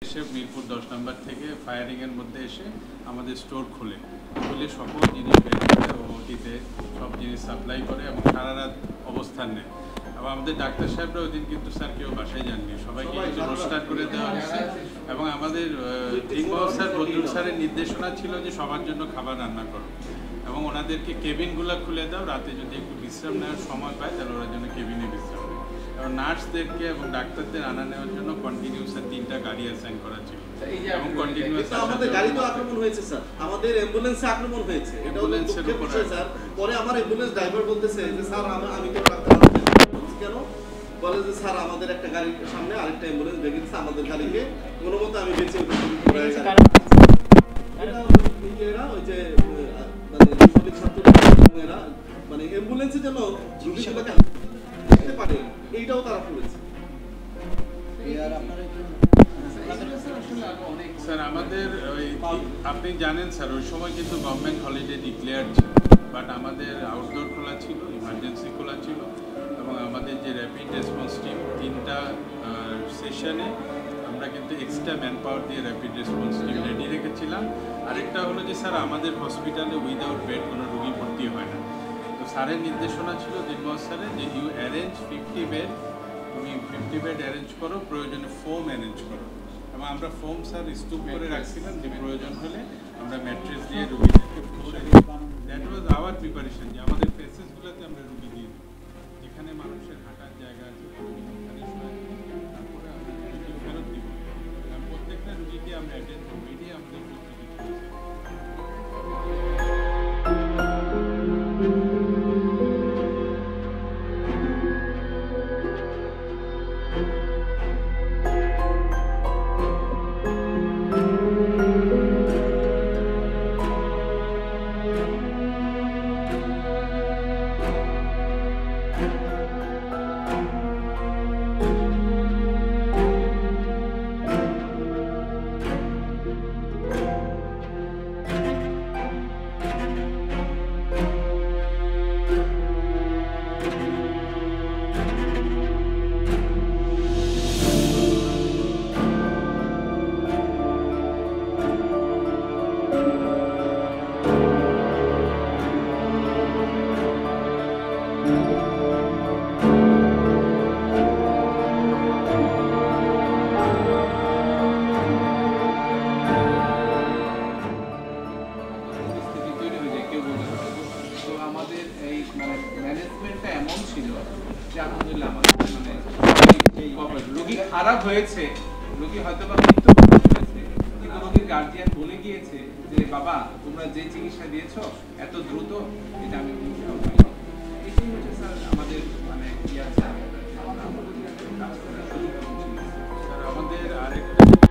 এসে মিরপুর 10 নম্বর থেকে ফায়ারিংয়ের মধ্যে এসে আমাদের স্টোর খুলে সকল জিনিস বের করে ওটিতে সব জিনিস সাপ্লাই করে এবং সারা রাত অবস্থান নেয়। এবং আমাদের ডাক্তার সাহেবরা ওই দিন কিন্তু স্যার কেউ বাসায় যাননি, সবাইকে কিছু রোস্টার করে দেওয়া হয়েছে। এবং আমাদের ইকবাল স্যার, বদরুল স্যারের নির্দেশনা ছিল যে সবার জন্য খাবার রান্না করো এবং ওনাদেরকে কেবিনগুলো খুলে দাও, রাতে যদি একটু বিশ্রাম নেওয়ার সময় পায় তাহলে ওরা জন্য কেবিনে বিশ্রাম নেয়। এবং নার্সদেরকে এবং ডাক্তারদের আনা নেওয়ার জন্য কন্টিনিউস 3টা গাড়ি অ্যাসাইন করা ছিল এবং কন্টিনিউস আমাদের গাড়ি তো আক্রমণ হয়েছে স্যার, আমাদের অ্যাম্বুলেন্সে আক্রমণ হয়েছে, এটা হলো দুঃখের বিষয় স্যার। পরে আমার অ্যাম্বুলেন্স ড্রাইভার বলতেছে যে স্যার আমি তো ডাক্তার কেন বলে যে স্যার আমাদের একটা গাড়ির সামনে আরেকটা অ্যাম্বুলেন্স ভেঙে দিচ্ছে, আমাদের গাড়িকে কোনো মতে আমি বেঁচে এরা ওই যে মানে ছাত্ররা মানে অ্যাম্বুলেন্সে যেন রোগীগুলোকে দেখতে পারে এইটাও তারা করেছে। স্যার আমাদের আপনি জানেন স্যার ওই সময় কিন্তু গভর্নমেন্ট হলিডে ডিক্লেয়ার ছিল, বাট আমাদের আউটডোর খোলা ছিল, ইমার্জেন্সি খোলা ছিল এবং আমাদের যে র্যাপিড রেসপন্স টিম 3টা সেশনে আমরা কিন্তু এক্সট্রা ম্যান পাওয়ার দিয়ে র্যাপিড রেসপন্স টিম রেডি রেখেছিলাম। আরেকটা হলো যে স্যার আমাদের হসপিটালে উইদাউট বেড কোনো রুগী ভর্তি হয় না। তো স্যারের নির্দেশনা ছিল দিনবস স্যারের যে ইউ অ্যারেঞ্জ 50 বেড, তুমি 50 বেড অ্যারেঞ্জ করো, প্রয়োজনে ফোম অ্যারেঞ্জ করো। এবং আমরা ফোম স্যার স্তূপ করে রাখছিলাম যে প্রয়োজন হলে আমরা ম্যাট্রেস দিয়ে রুগীদেরকে দ্যাট ওয়াজ আওয়ার প্রিপারেশন, যে আমাদের প্লেসেসগুলোতে আমরা রুগী দিই যেখানে মানুষের হাঁটার জায়গা আছে তারপরে আমরা রুগীকে ফেরত দিব। প্রত্যেকটা রুগীকে আমরা অ্যাটেন্ড করবো, এটাই আমাদের খারাপ হয়েছে, রোগী হয়তো বা মৃত্যু হয়েছে, কিন্তু রোগীর গার্জিয়ান বলে গিয়েছে যে বাবা তোমরা যে চিকিৎসা দিয়েছো এত দ্রুত, এটা আমি